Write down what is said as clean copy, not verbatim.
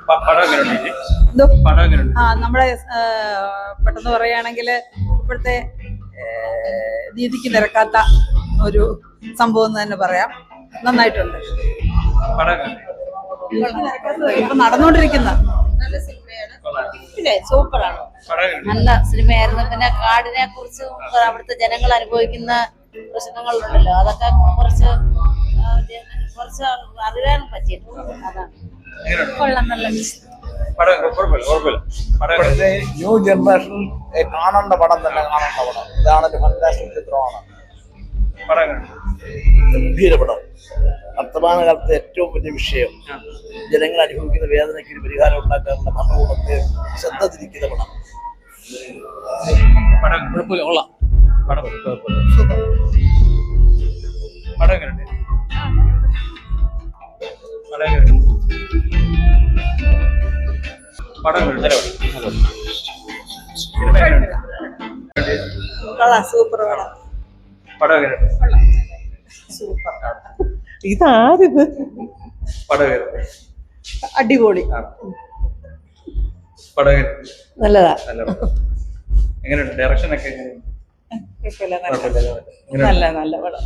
പടം എങ്ങനെയുണ്ട്? എന്തോ പടം എങ്ങനെയുണ്ട്? നമ്മുടെ പെട്ടെന്ന് പറയുകയാണെങ്കിൽ ഇപ്പോഴത്തെ രീതിക്ക് നിരക്കാത്ത ഒരു സംഭവം എന്ന് തന്നെ പറയാം. നന്നായിട്ടുണ്ട്. പടം എങ്ങനെയുണ്ട്? ഇപ്പൊ നടന്നുകൊണ്ടിരിക്കുന്ന നല്ല സിനിമയാണ്. സൂപ്പറാണ്. പടം എങ്ങനെയുണ്ട്? നല്ല സിനിമയായിരുന്നു. പിന്നെ കാടിനെ കുറിച്ചും അവിടുത്തെ ജനങ്ങൾ അനുഭവിക്കുന്ന പ്രശ്നങ്ങളുണ്ടല്ലോ, അതൊക്കെ കുറച്ച് അറിയാൻ പറ്റിയിട്ടുണ്ട്. അതാണ് എങ്ങനെയുണ്ട്? കൊള്ളാം. നല്ല പടം കുഴപ്പമില്ല. പടം എങ്ങനെയുണ്ട്? ന്യൂ ജനറേഷൻ കാണേണ്ട പടം തന്നെ, കാണേണ്ട പടം. ഇതാണ് ഒരു ഫാന്റാസ്റ്റിക് ചിത്രമാണ്. പടം എങ്ങനെയുണ്ട്? ഗംഭീര പടം. വർത്തമാനകാലത്തെ ഏറ്റവും വലിയ വിഷയം, ജനങ്ങൾ അനുഭവിക്കുന്ന വേദനയ്ക്ക് ഒരു പരിഹാരം ഉണ്ടാക്കാനുള്ള ഭരണകൂടത്തെ ശ്രദ്ധ തിരിക്കുന്ന പടം. പടം കുഴപ്പമില്ല, കൊള്ളാം. പടം പടം എങ്ങനെയുണ്ട്? പടം എങ്ങനെയുണ്ട്? പടം എങ്ങനെയുണ്ട്? സിനിമ എങ്ങനെയുണ്ട്? സൂപ്പർ പടം. പടം എങ്ങനെയുണ്ട്? സൂപ്പർ. ഇതാരിത്? പടം എങ്ങനെയുണ്ട്? അടിപൊളി. പടം എങ്ങനെയുണ്ട്? നല്ലതാ. നല്ല പടം. എങ്ങനെയുണ്ട്? ഡയറക്ഷൻ ഒക്കെ എങ്ങനെയുണ്ട്? കുഴപ്പമില്ല, കുഴപ്പമില്ല. നല്ല പടം.